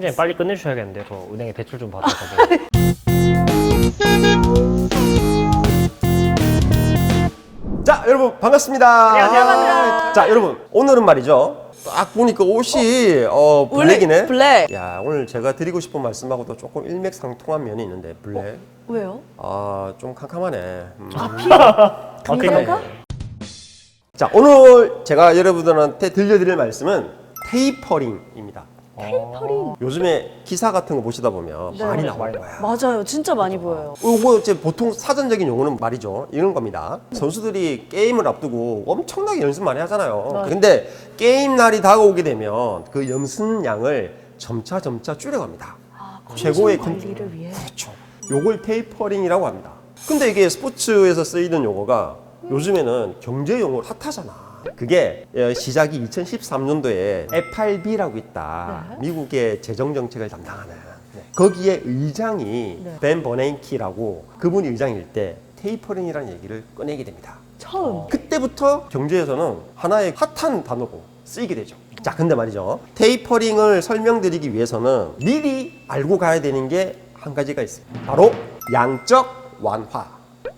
팀장님 빨리 끝내주셔야겠는데 저 은행에 대출 좀 받아가지고. 자, 여러분 반갑습니다. 안녕하세요. 반갑습니다. 자, 여러분 오늘은 말이죠. 딱 보니까 옷이 블랙이네. 블랙. 야, 오늘 제가 드리고 싶은 말씀하고도 조금 일맥상통한 면이 있는데 블랙. 왜요? 좀 캄캄하네. 그런가? 자, 오늘 제가 여러분들한테 들려드릴 말씀은 테이퍼링입니다. 테이퍼링. 요즘에 기사 같은 거 보시다 보면 네. 많이 나올 많이 거야. 맞아요. 진짜 많이 보여요. 이거 이제 보통 사전적인 용어는 말이죠. 이런 겁니다. 선수들이 게임을 앞두고 엄청나게 연습 많이 하잖아요. 맞아요. 근데 게임 날이 다가오게 되면 그 연습량을 점차 줄여갑니다. 최고의 관리를 위해. 그렇죠. 요걸 테이퍼링이라고 합니다. 근데 이게 스포츠에서 쓰이는 용어가 요즘에는 경제 용어로 핫하잖아. 그게 시작이 2013년도에 FRB라고 있다. 네. 미국의 재정 정책을 담당하는. 거기에 의장이 네. 벤 버냉키라고 그분이 의장일 때 테이퍼링이라는 얘기를 꺼내게 됩니다. 처음. 그때부터 경제에서는 하나의 핫한 단어로 쓰이게 되죠. 자, 근데 말이죠. 테이퍼링을 설명드리기 위해서는 미리 알고 가야 되는 게 한 가지가 있어요. 바로 양적 완화.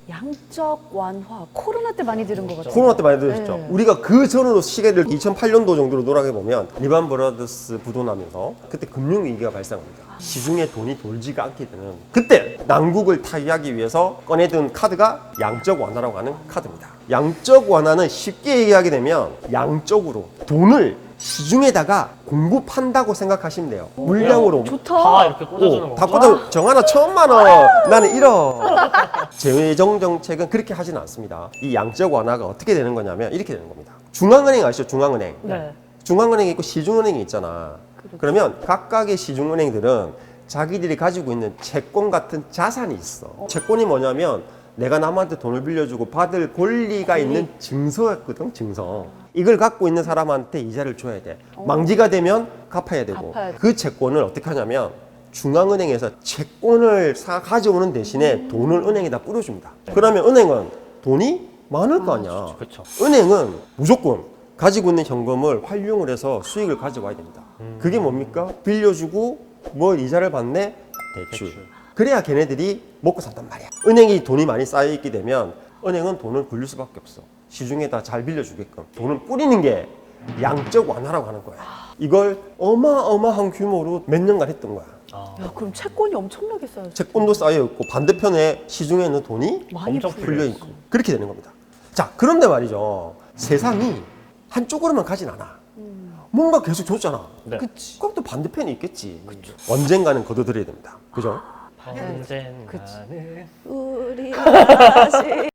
양적 완화. 코로나 때 많이 들은 것 같아요. 코로나 때 많이 들으셨죠? 네. 우리가 그 전으로 시계를 2008년도 정도로 돌아가 보면 리만 브라더스 부도나면서 그때 금융위기가 발생합니다. 시중에 돈이 돌지가 않게 되는 그때 난국을 타개하기 위해서 꺼내든 카드가 양적 완화라고 하는 카드입니다. 양적 완화는 쉽게 얘기하게 되면 양적으로 돈을 시중에다가 공급한다고 생각하시면 돼요. 물량으로 좋다. 다 이렇게 꽂아주는 거. 다 꽂아. 정하나 1,000만 원, 나는 1억. 재정 정책은 그렇게 하지는 않습니다. 이 양적 완화가 어떻게 되는 거냐면 이렇게 되는 겁니다. 중앙은행 아시죠? 중앙은행. 네. 중앙은행이 있고 시중은행이 있잖아. 그러면 각각의 시중은행들은 자기들이 가지고 있는 채권 같은 자산이 있어. 채권이 뭐냐면 내가 남한테 돈을 빌려주고 받을 권리가 있는 증서였거든, 증서. 이걸 갖고 있는 사람한테 이자를 줘야 돼. 만기가 되면 갚아야 되고. 갚아야 돼. 그 채권을 어떻게 하냐면 중앙은행에서 채권을 가져오는 대신에 돈을 은행에다 뿌려줍니다. 그러면 은행은 돈이 많을 거 아니야. 그렇죠. 은행은 무조건 가지고 있는 현금을 활용을 해서 수익을 가져와야 됩니다. 그게 뭡니까? 빌려주고 뭐 이자를 받네? 대출. 그래야 걔네들이 먹고 산단 말이야. 은행이 돈이 많이 쌓여있게 되면 은행은 돈을 굴릴 수밖에 없어. 시중에다 잘 빌려주게끔 돈을 뿌리는 게 양적 완화라고 하는 거야. 이걸 어마어마한 규모로 몇 년간 했던 거야. 야, 그럼 채권이 엄청나게 쌓여. 채권도 쌓여있고 반대편에 시중에는 돈이 많이 엄청 풀려있고 그렇게 되는 겁니다. 자, 그런데 말이죠. 세상이 한쪽으로만 가진 않아. 뭔가 계속 줬잖아. 네. 그치. 그럼 또 반대편이 있겠지. 언젠가는 거둬들여야 됩니다. 그죠? 언젠가는 우리 다시.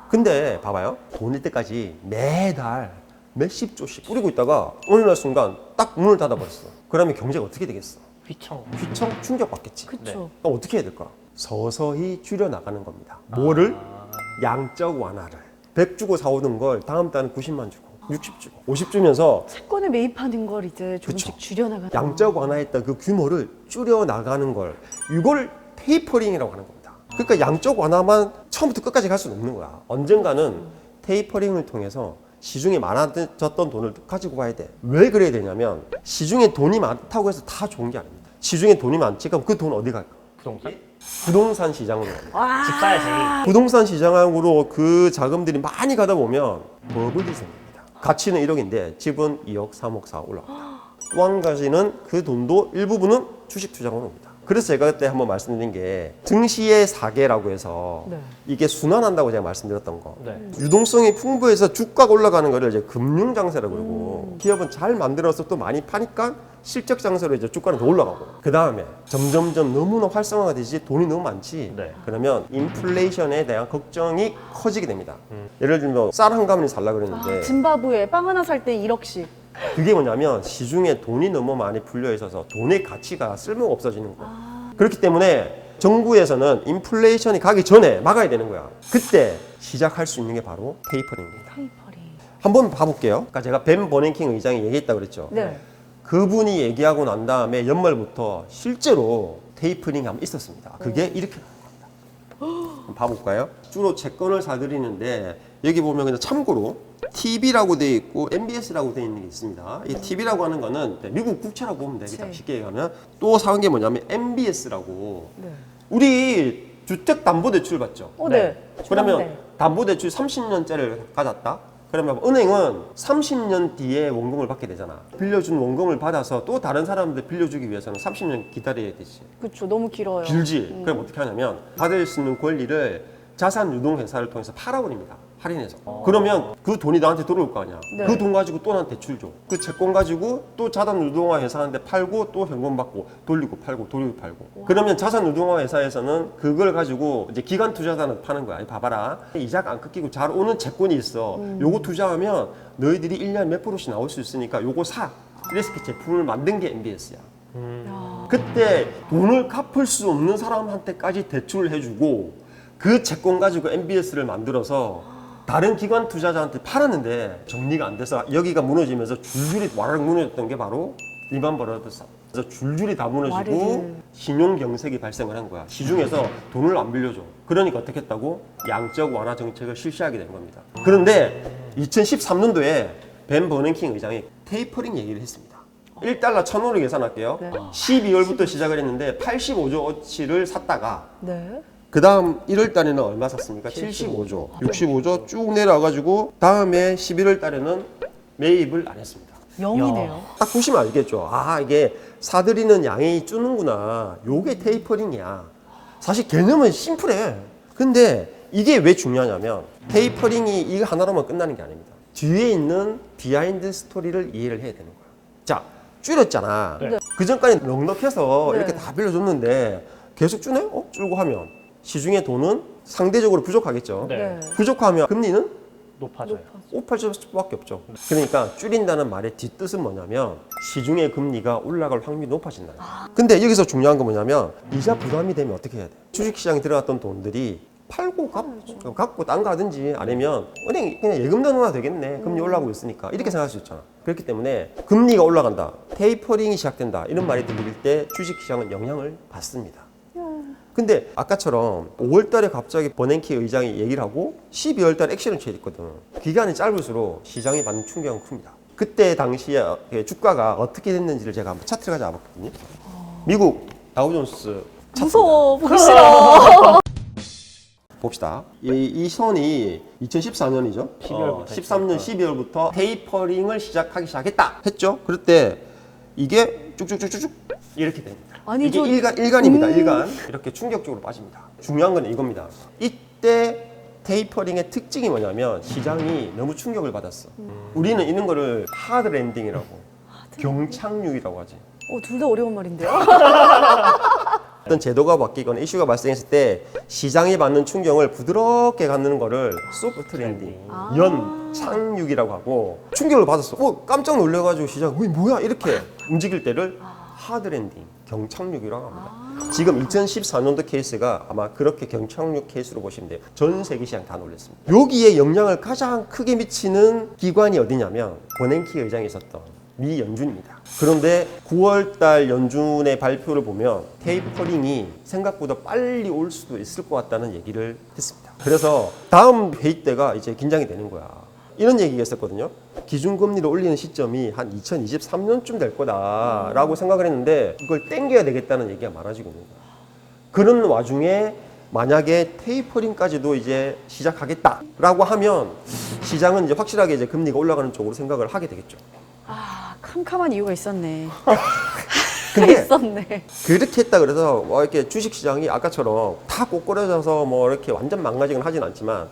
근데 봐봐요. 돈일 때까지 매달 몇십 조씩 뿌리고 있다가 어느 날 순간 딱 문을 닫아버렸어. 그러면 경제가 어떻게 되겠어? 휘청. 휘청 충격받겠지. 그쵸. 그럼 어떻게 해야 될까? 서서히 줄여나가는 겁니다. 뭐를? 양적 완화를. 100 주고 사오는 걸 다음 달은 90만 주고 60 주고 50 주면서 채권에 매입하는 걸 이제 조금씩 그쵸. 줄여나가는. 양적 완화했던 그 규모를 줄여나가는 걸 이걸 테이퍼링이라고 하는 겁니다. 그러니까 양적 완화만 처음부터 끝까지 갈 수는 없는 거야. 언젠가는 테이퍼링을 통해서 시중에 많아졌던 돈을 가지고 가야 돼. 왜 그래야 되냐면 시중에 돈이 많다고 해서 다 좋은 게 아닙니다. 시중에 돈이 많지 그럼 그 돈 어디 갈까? 부동산? 부동산 시장으로 갑니다. 와. 집 사야지. 부동산 시장으로 그 자금들이 많이 가다 보면 버블이 생깁니다. 가치는 1억인데 집은 2억, 3억, 4억 올라갑니다. 또 한 가지는 그 돈도 일부분은 주식 투자로 옵니다. 그래서 제가 그때 한번 말씀드린 게 증시의 사계라고 해서 네. 이게 순환한다고 제가 말씀드렸던 거. 네. 유동성이 풍부해서 주가가 올라가는 거를 이제 금융 장세라고 그러고 기업은 잘 만들어서 또 많이 파니까 실적 장세로 이제 주가는 더 올라가고 그 다음에 점점점 너무나 활성화가 되지 돈이 너무 많지 네. 그러면 인플레이션에 대한 걱정이 커지게 됩니다. 예를 들면 쌀 한 가마니 살라 그랬는데 짐바브웨 빵 하나 살 때 1억씩. 그게 뭐냐면 시중에 돈이 너무 많이 풀려 있어서 돈의 가치가 쓸모가 없어지는 거야. 그렇기 때문에 정부에서는 인플레이션이 가기 전에 막아야 되는 거야. 그때 시작할 수 있는 게 바로 테이퍼링입니다. 테이퍼링. 한번 봐볼게요. 아까 제가 벤 버냉킹 의장이 얘기했다고 그랬죠. 네. 그분이 얘기하고 난 다음에 연말부터 실제로 테이퍼링이 한번 있었습니다. 그게 이렇게 나온 겁니다. 한번 봐볼까요? 주로 채권을 사들이는데 여기 보면 그냥 참고로 TV라고 되어 있고 MBS라고 되어 있는 게 있습니다. 이 TV라고 하는 거는 미국 국채라고 보면 되겠다. 네. 쉽게 얘기하면 또 사온 게 뭐냐면 MBS라고 네. 우리 주택담보대출 받죠. 네. 그러면 네. 담보대출 30년짜리를 가졌다. 그러면 은행은 30년 뒤에 원금을 받게 되잖아. 빌려준 원금을 받아서 또 다른 사람들 빌려주기 위해서는 30년 기다려야 되지. 그렇죠. 너무 길어요. 길지. 그럼 어떻게 하냐면 받을 수 있는 권리를 자산 유동 회사를 통해서 팔아버립니다. 할인해서. 그러면 그 돈이 나한테 들어올 거 아니야. 네. 그 돈 가지고 또 나한테 대출 줘. 그 채권 가지고 또 자산 유동화 회사한테 팔고 또 현금 받고 돌리고 팔고 돌리고 팔고. 그러면 자산 유동화 회사에서는 그걸 가지고 이제 기간 투자자는 파는 거야. 봐봐라. 이자가 안 깎이고 잘 오는 채권이 있어. 요거 투자하면 너희들이 1년에 몇 프로씩 나올 수 있으니까 요거 사. 이렇게 제품을 만든 게 MBS야. 그때 돈을 갚을 수 없는 사람한테까지 대출을 해주고 그 채권 가지고 MBS를 만들어서 다른 기관 투자자한테 팔았는데 정리가 안 돼서 여기가 무너지면서 줄줄이 와르르 무너졌던 게 바로 리만 브라더스. 그래서 줄줄이 다 무너지고 와르르. 신용 경색이 발생을 한 거야. 시중에서 돈을 안 빌려줘. 그러니까 어떻게 했다고? 양적 완화 정책을 실시하게 된 겁니다. 그런데 2013년도에 벤 버냉킹 의장이 테이퍼링 얘기를 했습니다. 1달러 1,000원으로 계산할게요. 네. 12월부터 시작을 했는데 85조어치를 샀다가 네. 그 다음 1월 달에는 얼마 샀습니까? 75조. 65조 쭉 내려와가지고 다음에 11월 달에는 매입을 안 했습니다. 0이네요. 딱 보시면 알겠죠. 아, 이게 사들이는 양이 줄는구나. 요게 테이퍼링이야. 사실 개념은 심플해. 근데 이게 왜 중요하냐면 테이퍼링이 이거 하나로만 끝나는 게 아닙니다. 뒤에 있는 비하인드 스토리를 이해를 해야 되는 거야. 자, 줄였잖아. 네. 그 전까지 넉넉해서 네. 이렇게 다 빌려줬는데 계속 주네? 줄고 하면 시중에 돈은 상대적으로 부족하겠죠. 네. 부족하면 금리는 높아져요. 오팔 수밖에 없죠. 그러니까 줄인다는 말의 뒷뜻은 뭐냐면 시중의 금리가 올라갈 확률이 높아진다. 근데 여기서 중요한 건 뭐냐면 이자 부담이 되면 어떻게 해야 돼? 주식시장에 들어갔던 돈들이 팔고 갚고 딴 거 하든지 아니면 은행 그냥 예금 넣어놔도 되겠네. 금리 올라가고 있으니까 이렇게 생각할 수 있잖아. 그렇기 때문에 금리가 올라간다. 테이퍼링이 시작된다. 이런 말이 들릴 때 주식시장은 영향을 받습니다. 근데 아까처럼 5월 달에 갑자기 버냉키 의장이 얘기를 하고 12월 달에 액션을 취했거든. 기간이 짧을수록 시장이 받는 충격은 큽니다. 그때 당시에 주가가 어떻게 됐는지를 제가 한번 차트를 가져와봤거든요. 미국 다우존스 무서워. 보기 싫어. 봅시다. 이 선이 2014년이죠. 12월부터 13년 12월부터 테이퍼링을 시작했다 했죠. 그럴 때 이게 쭉쭉쭉쭉 이렇게 됩니다. 아니, 이게 저- 일간입니다. 일간. 이렇게 충격적으로 빠집니다. 중요한 건 이겁니다. 이때 테이퍼링의 특징이 뭐냐면 시장이 너무 충격을 받았어. 우리는 이런 거를 하드 랜딩이라고 경착륙이라고 하지. 둘 다 어려운 말인데요. 어떤 제도가 바뀌거나 이슈가 발생했을 때 시장이 받는 충격을 부드럽게 갖는 거를 소프트 랜딩, 연 착륙이라고 하고 충격을 받았어. 깜짝 놀래가지고 시장, 뭐야 이렇게 움직일 때를 하드 랜딩, 경착륙이라고 합니다. 지금 2014년도 케이스가 아마 그렇게 경착륙 케이스로 보시면 돼요. 전 세계 시장 다 놀랐습니다. 여기에 영향을 가장 크게 미치는 기관이 어디냐면 버냉키 의장이 있었던 미 연준입니다. 그런데 9월달 연준의 발표를 보면 테이퍼링이 생각보다 빨리 올 수도 있을 것 같다는 얘기를 했습니다. 그래서 다음 회의 때가 이제 긴장이 되는 거야. 이런 얘기가 있었거든요. 기준금리를 올리는 시점이 한 2023년쯤 될 거다라고 생각을 했는데 이걸 땡겨야 되겠다는 얘기가 많아지고 있는 거야. 그런 와중에 만약에 테이퍼링까지도 이제 시작하겠다라고 하면 시장은 이제 확실하게 이제 금리가 올라가는 쪽으로 생각을 하게 되겠죠. 캄캄한 이유가 있었네. 근데 있었네. 그렇게 했다 그래서 이렇게 주식시장이 아까처럼 다 꼬꾸라져서 뭐 이렇게 완전 망가지긴 하진 않지만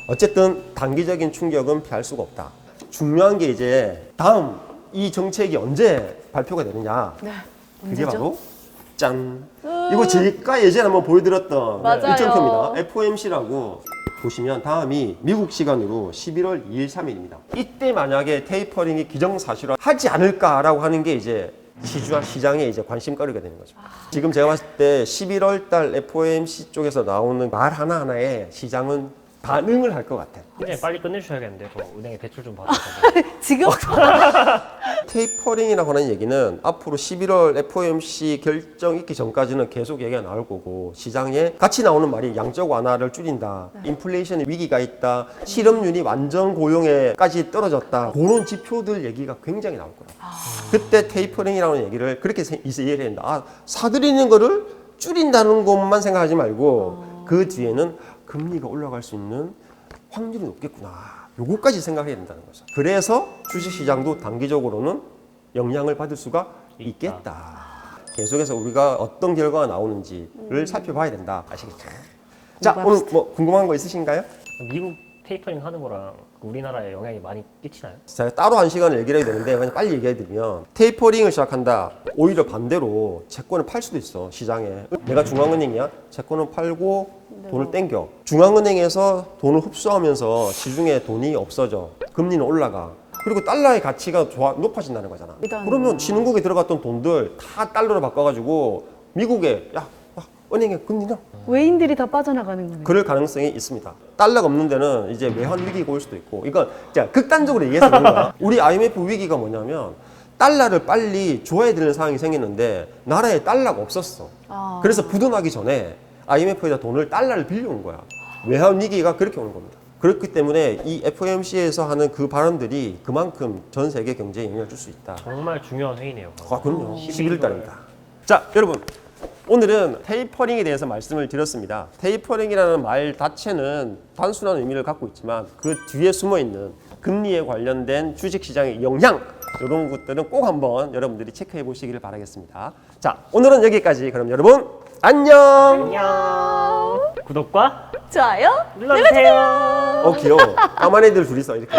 어쨌든 단기적인 충격은 피할 수가 없다. 중요한 게 이제 다음 이 정책이 언제 발표가 되느냐. 네. 그게 언제죠? 바로 짠. 이거 제가 예전에 한번 보여드렸던 맞아요. 일정표입니다. FOMC라고 보시면 다음이 미국 시간으로 11월 2일, 3일입니다. 이때 만약에 테이퍼링이 기정사실화 하지 않을까라고 하는 게 이제 시장에 이제 관심거리가 되는 거죠. 지금 제가 봤을 때 11월 달 FOMC 쪽에서 나오는 말 하나하나에 시장은 반응을 할 것 같아요. 굉장히 빨리 끝내주셔야겠는데 저 은행에 대출 좀 받아서. 지금? 테이퍼링이라고 하는 얘기는 앞으로 11월 FOMC 결정 있기 전까지는 계속 얘기가 나올 거고 시장에 같이 나오는 말이 양적 완화를 줄인다. 인플레이션의 위기가 있다. 실업률이 완전 고용에까지 떨어졌다. 그런 지표들 얘기가 굉장히 나올 거예요. 그때 테이퍼링이라는 얘기를 그렇게 이해를 한다. 아, 사들이는 거를 줄인다는 것만 생각하지 말고 그 뒤에는 금리가 올라갈 수 있는 확률이 높겠구나. 요거까지 생각해야 된다는 거죠. 그래서 주식시장도 단기적으로는 영향을 받을 수가 있겠다. 계속해서 우리가 어떤 결과가 나오는지를 살펴봐야 된다. 아시겠죠? 자, 오늘 뭐 궁금한 거 있으신가요? 미국 테이퍼링 하는 거랑 우리나라에 영향이 많이 끼치나요? 제가 따로 한 시간을 얘기를 해야 되는데 그냥 빨리 얘기해드리면 테이퍼링을 시작한다. 오히려 반대로 채권을 팔 수도 있어. 시장에. 내가 중앙은행이야. 채권을 팔고 돈을 땡겨. 중앙은행에서 돈을 흡수하면서 시중에 돈이 없어져. 금리는 올라가. 그리고 달러의 가치가 높아진다는 거잖아. 그러면 신흥국에 들어갔던 돈들 다 달러로 바꿔가지고 미국에 야 은행에 금리나 외인들이 다 빠져나가는 거네요. 그럴 가능성이 있습니다. 달러가 없는 데는 이제 외환 위기가 올 수도 있고, 이건 자 극단적으로 얘기해서 그런 거야. 우리 IMF 위기가 뭐냐면 달러를 빨리 줘야 되는 상황이 생겼는데 나라에 달러가 없었어. 그래서 부도나기 전에 IMF에다 달러를 빌려온 거야. 외환 위기가 그렇게 오는 겁니다. 그렇기 때문에 이 FOMC에서 하는 그 발언들이 그만큼 전 세계 경제에 영향을 줄 수 있다. 정말 중요한 회의네요. 아, 그럼요. 11월 달입니다. 자, 여러분. 오늘은 테이퍼링에 대해서 말씀을 드렸습니다. 테이퍼링이라는 말 자체는 단순한 의미를 갖고 있지만 그 뒤에 숨어있는 금리에 관련된 주식시장의 영향 이런 것들은 꼭 한번 여러분들이 체크해 보시기를 바라겠습니다. 자, 오늘은 여기까지. 그럼 여러분 안녕. 안녕. 구독과 좋아요. 눌러주세요. 귀여워. 까만 애들 둘이서 이렇게.